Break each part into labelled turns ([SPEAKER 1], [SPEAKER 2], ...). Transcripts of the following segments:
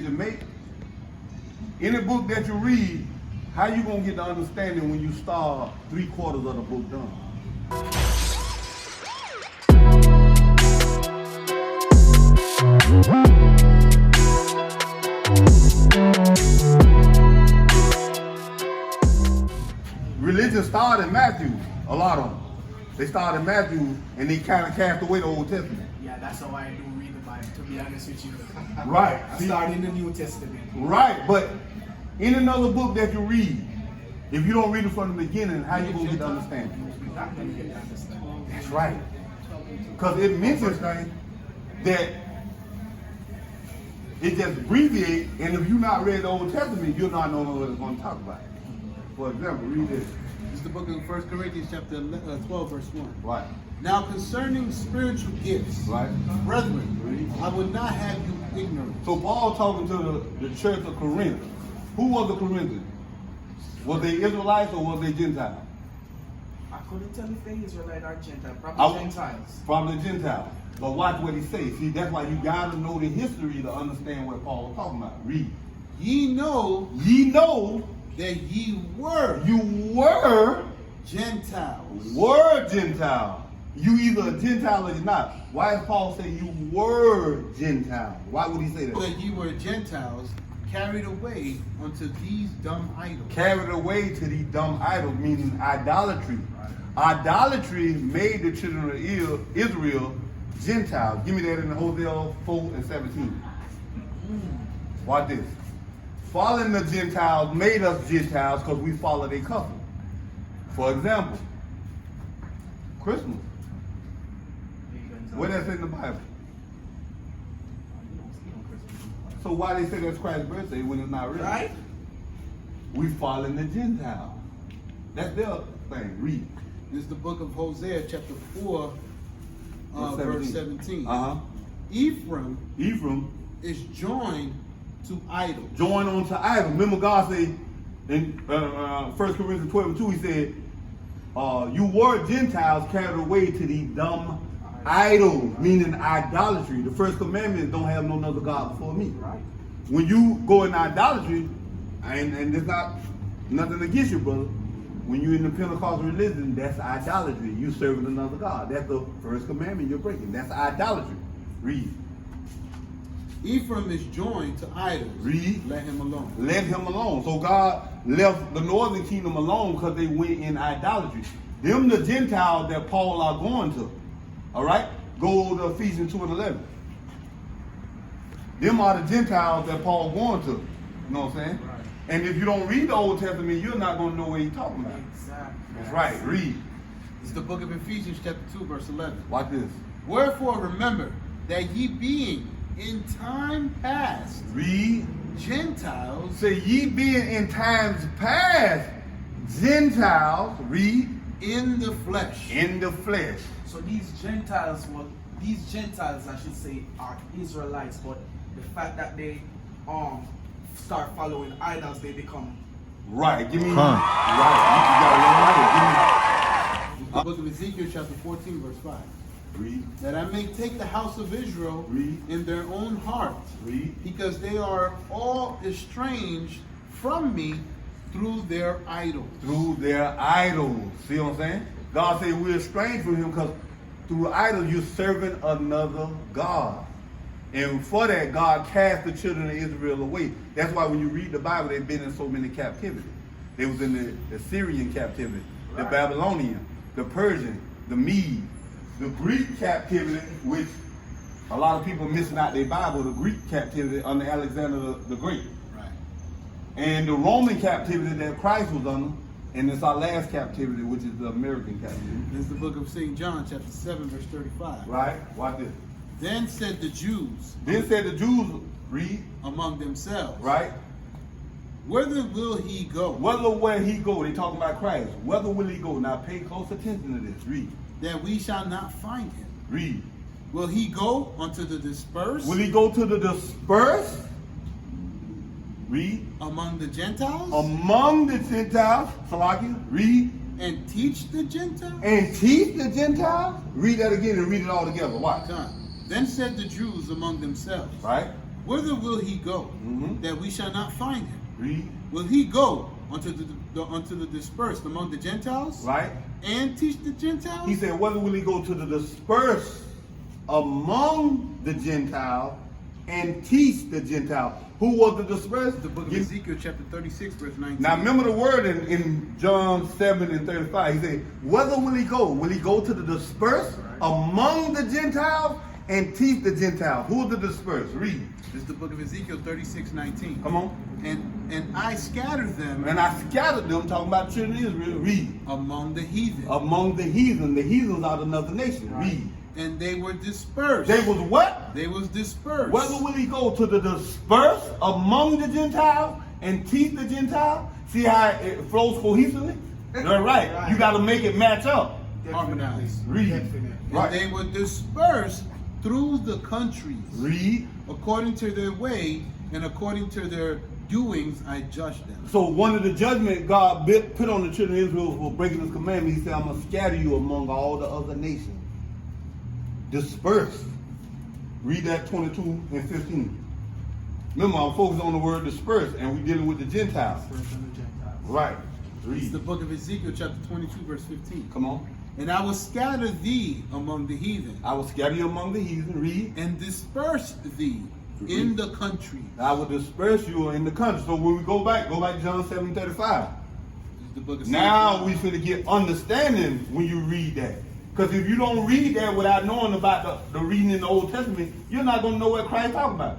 [SPEAKER 1] Make any book that you read, how you gonna get the understanding when you start 3/4 of the book done? Religion started in Matthew, a lot of them. They started in Matthew and they kind of cast away the Old Testament.
[SPEAKER 2] Yeah, that's how I do read the Bible, to be honest with you.
[SPEAKER 1] Right.
[SPEAKER 2] I started in the New Testament.
[SPEAKER 1] Right, but in another book that you read, if you don't read it from the beginning, how you gonna get the understanding?
[SPEAKER 2] You're not going to get the understanding.
[SPEAKER 1] That's right. Because it mentions things that it just abbreviates, and if you not read the Old Testament, you'll not know what it's going to talk about. For example, read this.
[SPEAKER 3] This is the book of 1 Corinthians chapter 12, verse 1.
[SPEAKER 1] Right.
[SPEAKER 3] Now concerning spiritual gifts,
[SPEAKER 1] Right.
[SPEAKER 3] brethren, I would not have you ignorant.
[SPEAKER 1] So Paul talking to the church of Corinth. Who was the Corinthians? Was they Israelites or was they Gentiles?
[SPEAKER 2] I couldn't tell if they Israelite or Gentile. Probably Gentiles.
[SPEAKER 1] Probably Gentiles. But watch what he says. See, that's why you got to know the history to understand what Paul was talking about. Read.
[SPEAKER 3] Ye know that
[SPEAKER 1] you were Gentiles. You either a Gentile or you're not. Why does Paul say you were Gentiles? Why would he say that?
[SPEAKER 3] That ye were Gentiles, carried away unto these dumb idols.
[SPEAKER 1] Carried away to these dumb idols, meaning idolatry. Idolatry made the children of Israel Gentiles. Give me that in Hosea 4:17. Watch this. Following the Gentiles made us Gentiles because we follow their custom. For example, Christmas. Where that's in the Bible? So why they say that's Christ's birthday when it's not real?
[SPEAKER 2] Right?
[SPEAKER 1] We following the Gentiles. That's their thing. Read.
[SPEAKER 3] This is the book of Hosea chapter 4, verse 17. Ephraim is joined to idols.
[SPEAKER 1] Join on to idols. Remember God said in 1 Corinthians 12:2, he said, you were Gentiles carried away to these dumb idols, meaning idolatry. The first commandment is don't have no other God before me.
[SPEAKER 2] Right.
[SPEAKER 1] When you go in idolatry, and there's not nothing against you, brother. When you're in the Pentecostal religion, that's idolatry. You serving another God. That's the first commandment you're breaking. That's idolatry. Read.
[SPEAKER 3] Ephraim is joined to idols.
[SPEAKER 1] Read.
[SPEAKER 3] Let him alone.
[SPEAKER 1] Let him alone. So God left the northern kingdom alone because they went in idolatry. Them the Gentiles that Paul are going to. All right? Go to Ephesians 2:11. Them are the Gentiles that Paul going to. You know what I'm saying?
[SPEAKER 2] Right.
[SPEAKER 1] And if you don't read the Old Testament, you're not going to know what he's talking about.
[SPEAKER 2] Exactly.
[SPEAKER 1] That's right. Read.
[SPEAKER 3] This is the book of Ephesians chapter 2, verse 11.
[SPEAKER 1] Watch this.
[SPEAKER 3] Wherefore remember that ye being in time past
[SPEAKER 1] Read.
[SPEAKER 3] Gentiles,
[SPEAKER 1] Say ye being in times past Gentiles. Read.
[SPEAKER 3] in the flesh.
[SPEAKER 1] In the flesh.
[SPEAKER 2] So these Gentiles, I should say, are Israelites, but the fact that they start following idols, they become
[SPEAKER 1] Right. Give me. Right. You got
[SPEAKER 3] The book of Ezekiel chapter 14, verse 5.
[SPEAKER 1] Read.
[SPEAKER 3] That I may take the house of Israel
[SPEAKER 1] Read.
[SPEAKER 3] in their own heart,
[SPEAKER 1] Read.
[SPEAKER 3] because they are all estranged from me through their idols.
[SPEAKER 1] Through their idols. See what I'm saying? God said we're estranged from him because through idols you're serving another God. And for that, God cast the children of Israel away. That's why when you read the Bible, they've been in so many captivity. They was in the Assyrian captivity, the Babylonian, the Persian, the Mede, the Greek captivity, which a lot of people missing out their Bible, the Greek captivity under Alexander the Great.
[SPEAKER 3] Right.
[SPEAKER 1] And the Roman captivity that Christ was under, and it's our last captivity, which is the American captivity.
[SPEAKER 3] This is the book of St. John, chapter 7, verse 35.
[SPEAKER 1] Right? Watch this.
[SPEAKER 3] Then said the Jews,
[SPEAKER 1] read,
[SPEAKER 3] among themselves,
[SPEAKER 1] right?
[SPEAKER 3] whither will he go?
[SPEAKER 1] Where he go, they talking about Christ. Whether will he go? Now pay close attention to this. Read.
[SPEAKER 3] That we shall not find him.
[SPEAKER 1] Read.
[SPEAKER 3] Will he go unto the dispersed?
[SPEAKER 1] Will he go to the dispersed? Read.
[SPEAKER 3] Among the Gentiles?
[SPEAKER 1] Among the Gentiles. Salakia. Read.
[SPEAKER 3] And teach the Gentiles?
[SPEAKER 1] And teach the Gentiles? Read that again and read it all together. Watch.
[SPEAKER 3] Then said the Jews among themselves,
[SPEAKER 1] Right.
[SPEAKER 3] whither will he go,
[SPEAKER 1] Mhm.
[SPEAKER 3] that we shall not find him?
[SPEAKER 1] Read.
[SPEAKER 3] Will he go unto the dispersed among the Gentiles,
[SPEAKER 1] Right?
[SPEAKER 3] and teach the Gentiles?
[SPEAKER 1] He said, whether will he go to the dispersed among the Gentiles and teach the Gentiles? Who was the dispersed?
[SPEAKER 3] The book of Ezekiel chapter 36, verse 19.
[SPEAKER 1] Now remember the word in John 7 and 35. He said, whether will he go? Will he go to the dispersed among the Gentiles and teach the Gentiles? Who are the dispersed? Read.
[SPEAKER 3] This is the book of Ezekiel 36, 19.
[SPEAKER 1] Come on.
[SPEAKER 3] And I scattered them
[SPEAKER 1] And I scattered them, talking about the children of Israel. Read.
[SPEAKER 3] among the heathen,
[SPEAKER 1] Among the heathen. The heathens are another nation. Read.
[SPEAKER 3] and they were dispersed.
[SPEAKER 1] They was what?
[SPEAKER 3] They was dispersed.
[SPEAKER 1] Whether will he go to the dispersed among the Gentiles and teach the Gentiles? See how it flows cohesively? That's right.
[SPEAKER 2] Right.
[SPEAKER 1] You got to make it match up.
[SPEAKER 3] Harmonized.
[SPEAKER 1] Read.
[SPEAKER 2] Definitely.
[SPEAKER 3] And
[SPEAKER 1] Right.
[SPEAKER 3] they were dispersed through the countries,
[SPEAKER 1] Read.
[SPEAKER 3] according to their way and according to their doings I judged them.
[SPEAKER 1] So one of the judgment God put on the children of Israel for breaking his commandment, he said, I'm going to scatter you among all the other nations. Dispersed. Read that 22 and 15. Remember, I'm focused on the word dispersed, and we're dealing with the Gentiles.
[SPEAKER 2] Dispersed on the Gentiles.
[SPEAKER 1] Right.
[SPEAKER 3] It's the
[SPEAKER 1] Read.
[SPEAKER 3] book of Ezekiel chapter 22, verse 15.
[SPEAKER 1] Come on.
[SPEAKER 3] And I will scatter thee among the heathen,
[SPEAKER 1] I will scatter you among the heathen. Read.
[SPEAKER 3] and disperse thee in the country.
[SPEAKER 1] I will disperse you in the country. So when we go back to John 7:35.
[SPEAKER 3] This is the book of
[SPEAKER 1] Now we
[SPEAKER 3] Ezekiel.
[SPEAKER 1] finna get understanding when you read that. Because if you don't read that without knowing about the reading in the Old Testament, you're not going to know what Christ talking about.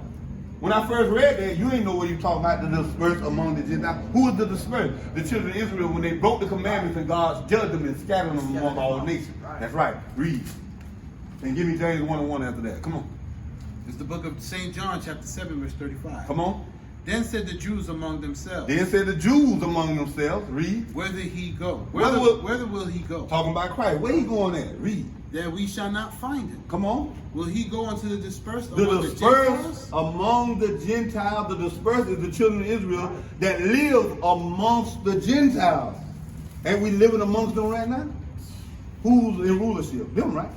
[SPEAKER 1] When I first read that, you ain't know what he talking about, the dispersed among the Gentiles. Who is the dispersed? The children of Israel, when they broke the commandments and God judged them and scattered them among all nations.
[SPEAKER 2] Right.
[SPEAKER 1] That's right. Read. And give me James 1:1 after that. Come on.
[SPEAKER 3] It's the book of St. John chapter 7, verse 35.
[SPEAKER 1] Come on.
[SPEAKER 3] Then said the Jews among themselves,
[SPEAKER 1] Then said the Jews among themselves. Read.
[SPEAKER 3] whither he go?
[SPEAKER 1] Whither
[SPEAKER 3] Whither will he go?
[SPEAKER 1] Talking about Christ. Where he going at? Read.
[SPEAKER 3] That we shall not find him.
[SPEAKER 1] Come on.
[SPEAKER 3] Will he go unto the dispersed
[SPEAKER 1] The
[SPEAKER 3] among the
[SPEAKER 1] dispersed
[SPEAKER 3] Gentiles?
[SPEAKER 1] among the Gentiles, the dispersed is the children of Israel that live amongst the Gentiles. And we living amongst them right now? Who's in rulership? Them, right?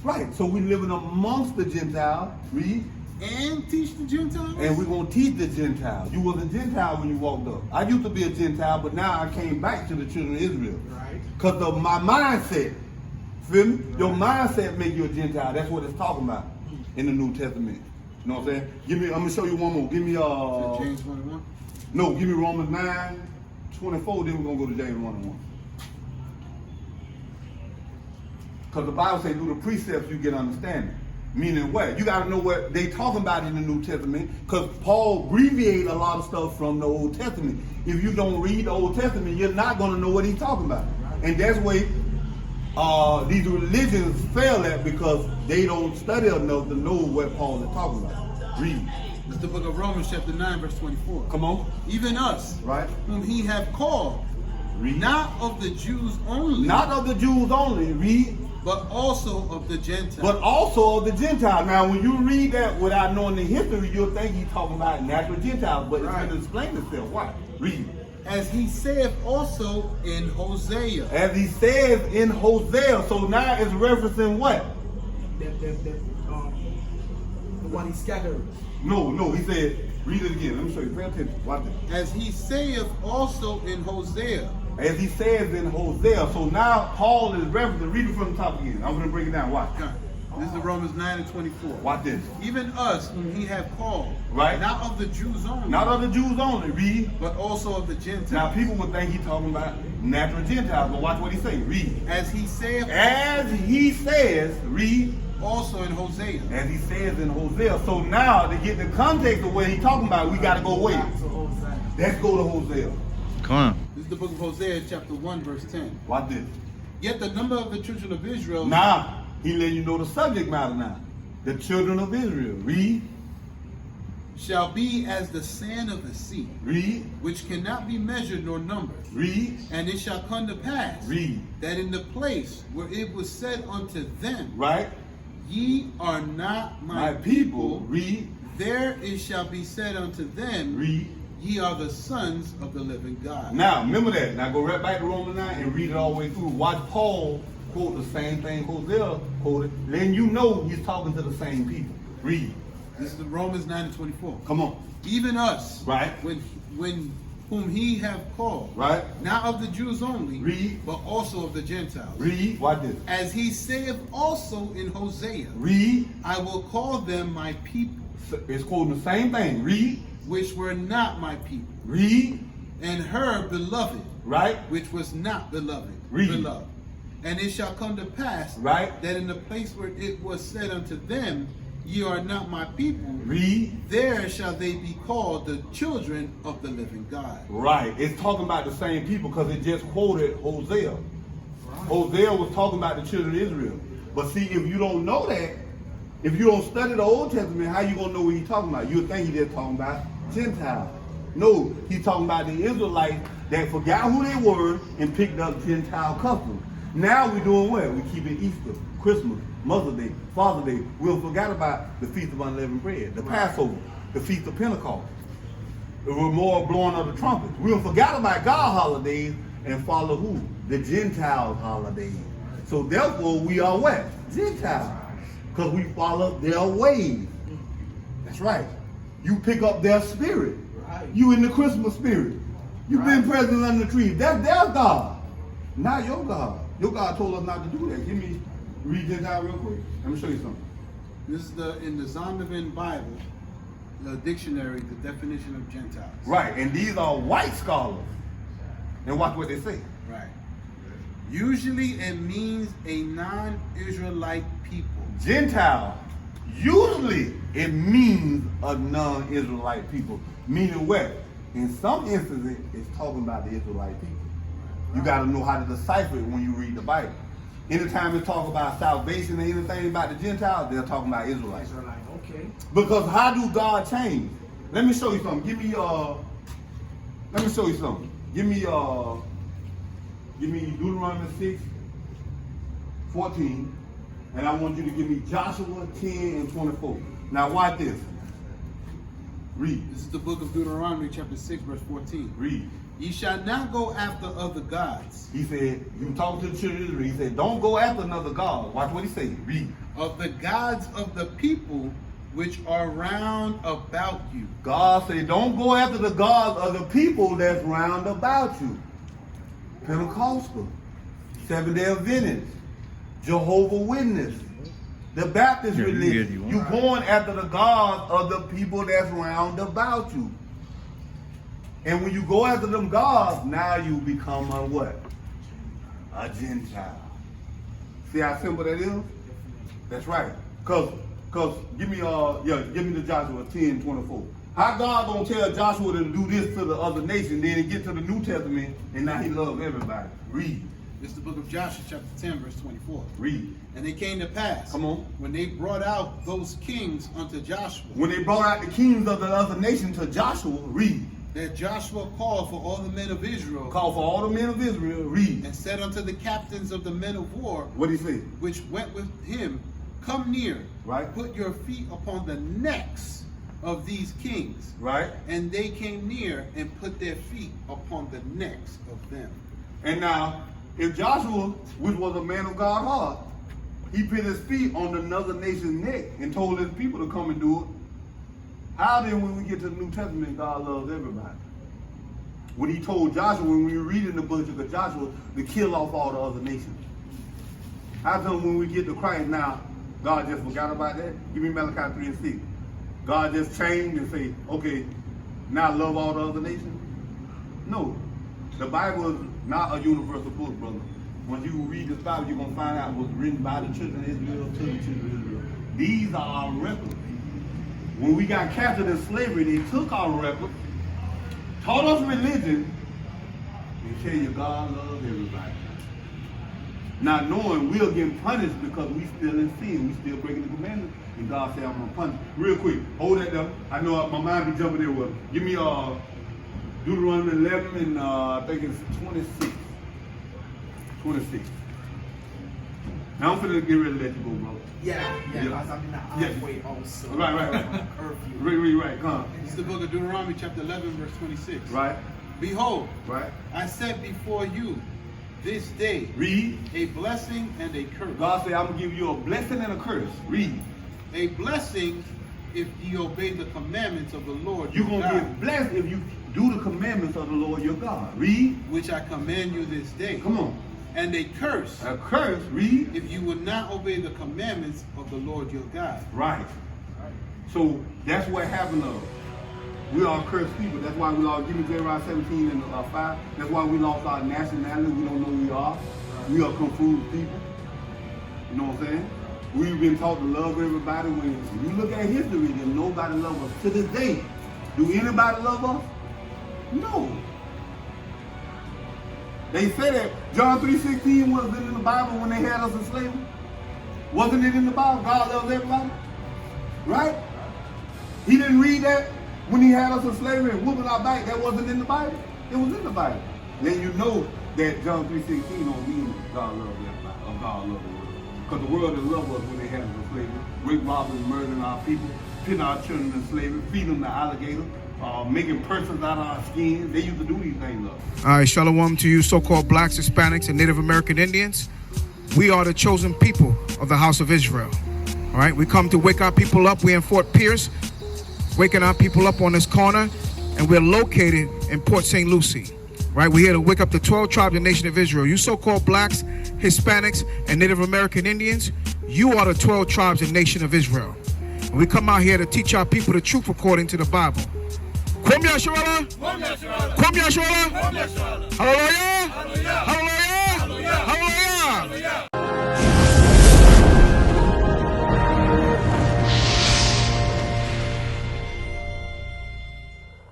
[SPEAKER 1] Right. So we living amongst the Gentiles. Read.
[SPEAKER 3] And teach the Gentiles?
[SPEAKER 1] And we're going to teach the Gentiles. You was a Gentile when you walked up. I used to be a Gentile, but now I came back to the children of Israel.
[SPEAKER 2] Right.
[SPEAKER 1] Because of my mindset. Feel me? Your mindset make you a Gentile. That's what it's talking about in the New Testament. You know what I'm saying? I'm going to show you one more. Give me,
[SPEAKER 3] James 1:1.
[SPEAKER 1] no, give me Romans 9:24, then we're going to go to James 1:1. Because the Bible says through the precepts you get understanding. Meaning what? You got to know what they talking about in the New Testament, because Paul abbreviated a lot of stuff from the Old Testament. If you don't read the Old Testament, you're not going to know what he's talking about. And that's why these religions fail at, because they don't study enough to know what Paul is talking about. Read.
[SPEAKER 3] It's the book of Romans chapter 9, verse 24.
[SPEAKER 1] Come on.
[SPEAKER 3] Even us,
[SPEAKER 1] Right.
[SPEAKER 3] whom he have called,
[SPEAKER 1] Read.
[SPEAKER 3] not of the Jews only,
[SPEAKER 1] Not of the Jews only. Read.
[SPEAKER 3] but also of the Gentiles.
[SPEAKER 1] But also of the Gentiles. Now, when you read that without knowing the history, you'll think he's talking about natural Gentiles, but it's
[SPEAKER 2] Right.
[SPEAKER 1] going to explain itself. Why? Read.
[SPEAKER 3] As he saith also in Hosea.
[SPEAKER 1] As he says in Hosea, so now it's referencing what?
[SPEAKER 2] The one he scattered.
[SPEAKER 1] No, he said, read it again. Let me show you. Pay attention. Watch this.
[SPEAKER 3] As he saith also in Hosea.
[SPEAKER 1] As he says in Hosea, so now Paul is referencing, read it from the top again. I'm going to break it down. Watch.
[SPEAKER 3] This is Romans 9 and 24.
[SPEAKER 1] Watch this.
[SPEAKER 3] Even us, whom he have called,
[SPEAKER 1] Right.
[SPEAKER 3] not of the Jews only,
[SPEAKER 1] Not of the Jews only. Read.
[SPEAKER 3] but also of the Gentiles.
[SPEAKER 1] Now, people would think he's talking about natural Gentiles, but watch what he says. Read.
[SPEAKER 3] As he saith
[SPEAKER 1] As he says, read.
[SPEAKER 3] also in Hosea.
[SPEAKER 1] As he says in Hosea. So now, to get the context of what he's talking about, we got to go away.
[SPEAKER 2] Back to Hosea.
[SPEAKER 1] Let's go to Hosea.
[SPEAKER 4] Come on.
[SPEAKER 3] This is the book of Hosea, chapter 1, verse 10.
[SPEAKER 1] Watch this.
[SPEAKER 3] Yet the number of the children of Israel
[SPEAKER 1] Now, he letting you know the subject matter now. The children of Israel. Read.
[SPEAKER 3] shall be as the sand of the sea,
[SPEAKER 1] Read.
[SPEAKER 3] which cannot be measured nor numbered.
[SPEAKER 1] Read.
[SPEAKER 3] And it shall come to pass
[SPEAKER 1] Read.
[SPEAKER 3] that in the place where it was said unto them,
[SPEAKER 1] Right?
[SPEAKER 3] Ye are not my,
[SPEAKER 1] My people. Read.
[SPEAKER 3] there it shall be said unto them,
[SPEAKER 1] Read.
[SPEAKER 3] Ye are the sons of the living God.
[SPEAKER 1] Now, remember that. Now, go right back to Romans 9 and read it all the way through. Watch Paul quote the same thing Hosea quoted, letting you know he's talking to the same people. Read.
[SPEAKER 3] This This is the Romans 9:24.
[SPEAKER 1] Come on.
[SPEAKER 3] Even us,
[SPEAKER 1] Right.
[SPEAKER 3] when whom he have called,
[SPEAKER 1] Right.
[SPEAKER 3] not of the Jews only,
[SPEAKER 1] Read.
[SPEAKER 3] but also of the Gentiles.
[SPEAKER 1] Read. Watch this.
[SPEAKER 3] As he saith also in Hosea,
[SPEAKER 1] Read.
[SPEAKER 3] I will call them my people,
[SPEAKER 1] It's quoting the same thing. Read.
[SPEAKER 3] which were not my people,
[SPEAKER 1] Read.
[SPEAKER 3] and her beloved,
[SPEAKER 1] Right.
[SPEAKER 3] which was not beloved.
[SPEAKER 1] Read.
[SPEAKER 3] Beloved. And it shall come to pass,
[SPEAKER 1] Right.
[SPEAKER 3] that in the place where it was said unto them, ye are not my people,
[SPEAKER 1] Read.
[SPEAKER 3] there shall they be called the children of the living God.
[SPEAKER 1] Right. It's talking about the same people because it just quoted Hosea. Hosea was talking about the children of Israel. But see, if you don't know that, if you don't study the Old Testament, how you gonna know what he's talking about? You would think he's just talking about Gentiles. No, he's talking about the Israelites that forgot who they were and picked up Gentile customs. Now we're doing what? We're keeping Easter, Christmas, Mother's Day, Father's Day. We'll forget about the Feast of Unleavened Bread, the Passover, the Feast of Pentecost, the more blowing of the trumpets. We'll forget about God's holidays and follow who? The Gentiles' holidays. So therefore we are what? Gentiles. Because we follow their ways. That's right. You pick up their spirit.
[SPEAKER 2] Right.
[SPEAKER 1] You in the Christmas spirit. You've been present under the tree. That's their God, not your God. Your God told us not to do that. Read Gentile real quick. Let me show you something.
[SPEAKER 3] This is in the Zondervan Bible, the dictionary, the definition of Gentiles.
[SPEAKER 1] Right, and these are white scholars. And watch what they say.
[SPEAKER 3] Right. Usually it means a non-Israelite people.
[SPEAKER 1] Gentile, usually it means a non-Israelite people. Meaning what? In some instances, it's talking about the Israelite people. You got to know how to decipher it when you read the Bible. Anytime they talk about salvation or anything about the Gentiles, they're talking about Israelites.
[SPEAKER 2] Israelite, okay.
[SPEAKER 1] Because how do God change? Let me show you something. Let me show you something. Give me Deuteronomy 6:14, and I want you to give me Joshua 10:24. Now watch this. Read.
[SPEAKER 3] This is the book of Deuteronomy, chapter 6, verse 14.
[SPEAKER 1] Read.
[SPEAKER 3] Ye shall not go after other gods,
[SPEAKER 1] He said, you talk to the children of Israel. He said, don't go after another God. Watch what he said. Read.
[SPEAKER 3] of the gods of the people which are round about you.
[SPEAKER 1] God said, don't go after the gods of the people that's round about you. Pentecostal, Seventh-day Adventist, Jehovah's Witness, the Baptist religion. You going after the gods of the people that's round about you. And when you go after them gods, now you become a what? A Gentile. See how simple that is? That's right. Cause give me the Joshua 10:24. How God gonna tell Joshua to do this to the other nation, then he get to the New Testament and now he loves everybody. Read.
[SPEAKER 3] This is the book of Joshua, chapter 10, verse 24.
[SPEAKER 1] Read.
[SPEAKER 3] And it came to pass,
[SPEAKER 1] Come on.
[SPEAKER 3] when they brought out those kings unto Joshua,
[SPEAKER 1] When they brought out the kings of the other nation to Joshua, read.
[SPEAKER 3] that Joshua called for all the men of Israel,
[SPEAKER 1] Call for all the men of Israel, read.
[SPEAKER 3] and said unto the captains of the men of war,
[SPEAKER 1] What did he say?
[SPEAKER 3] which went with him, come near,
[SPEAKER 1] Right.
[SPEAKER 3] put your feet upon the necks of these kings.
[SPEAKER 1] Right?
[SPEAKER 3] And they came near and put their feet upon the necks of them.
[SPEAKER 1] And now, if Joshua, which was a man of God's heart, he put his feet on another nation's neck and told his people to come and do it, how then when we get to the New Testament, God loves everybody? When he told Joshua, when we read in the book of Joshua, to kill off all the other nations. How come when we get to Christ now, God just forgot about that? Give me Malachi 3:6. God just changed and say, okay, now love all the other nations? No. The Bible is not a universal book, brother. When you read this Bible, you're going to find out it was written by the children of Israel to the children of Israel. These are our records. When we got captured in slavery, they took our records, taught us religion, and tell you God loves everybody. Not knowing we're getting punished because we still in sin, we still breaking the commandments, and God said, I'm going to punish. Real quick, hold that there. I know my mind be jumping there with. Give me Deuteronomy 11 and I think it's 26. 26. Now I'm finna get ready to let you go, bro.
[SPEAKER 2] Yeah, because I'm in the halfway also.
[SPEAKER 1] Right.
[SPEAKER 2] Curfew.
[SPEAKER 1] Right, come on.
[SPEAKER 3] This is the book of Deuteronomy, chapter 11, verse 26.
[SPEAKER 1] Right,
[SPEAKER 3] Behold,
[SPEAKER 1] right.
[SPEAKER 3] I set before you this day
[SPEAKER 1] Read.
[SPEAKER 3] a blessing and a curse.
[SPEAKER 1] God said, I'm going to give you a blessing and a curse. Read.
[SPEAKER 3] A blessing if ye obey the commandments of the Lord
[SPEAKER 1] You're
[SPEAKER 3] your
[SPEAKER 1] going to
[SPEAKER 3] God,
[SPEAKER 1] get blessed if you do the commandments of the Lord your God. Read.
[SPEAKER 3] which I command you this day.
[SPEAKER 1] Come on.
[SPEAKER 3] And a curse,
[SPEAKER 1] A curse. Read.
[SPEAKER 3] if you would not obey the commandments of the Lord your God.
[SPEAKER 1] Right. So that's what happened to us. We are cursed people. That's why we lost, give me Jeremiah 17 and 5. That's why we lost our nationality. We don't know who we are. We are confused people. You know what I'm saying? We've been taught to love everybody. When you look at history, then nobody loves us. To this day, do anybody love us? No. They say that John 3:16 wasn't in the Bible when they had us in slavery. Wasn't it in the Bible? God loves everybody. Right? He didn't read that when he had us in slavery and whooping our back. That wasn't in the Bible. It was in the Bible. Then you know that John 3:16 don't mean God loves everybody or God loves the world. Because the world didn't love us when they had us in slavery. Rape, robbing, murdering our people, putting our children in slavery, feeding them to alligators, making persons out of our skins. They used to do these things up.
[SPEAKER 4] All right, shalom to you so-called blacks, Hispanics, and Native American Indians. We are the chosen people of the house of Israel. All right, we come to wake our people up. We're in Fort Pierce, waking our people up on this corner, and we're located in Port St. Lucie. Right, we're here to wake up the 12 tribes of the nation of Israel. You so-called blacks, Hispanics, and Native American Indians, you are the 12 tribes of the nation of Israel. And we come out here to teach our people the truth according to the Bible. Kwam Yashua! Kwam Yashua! Hallelujah!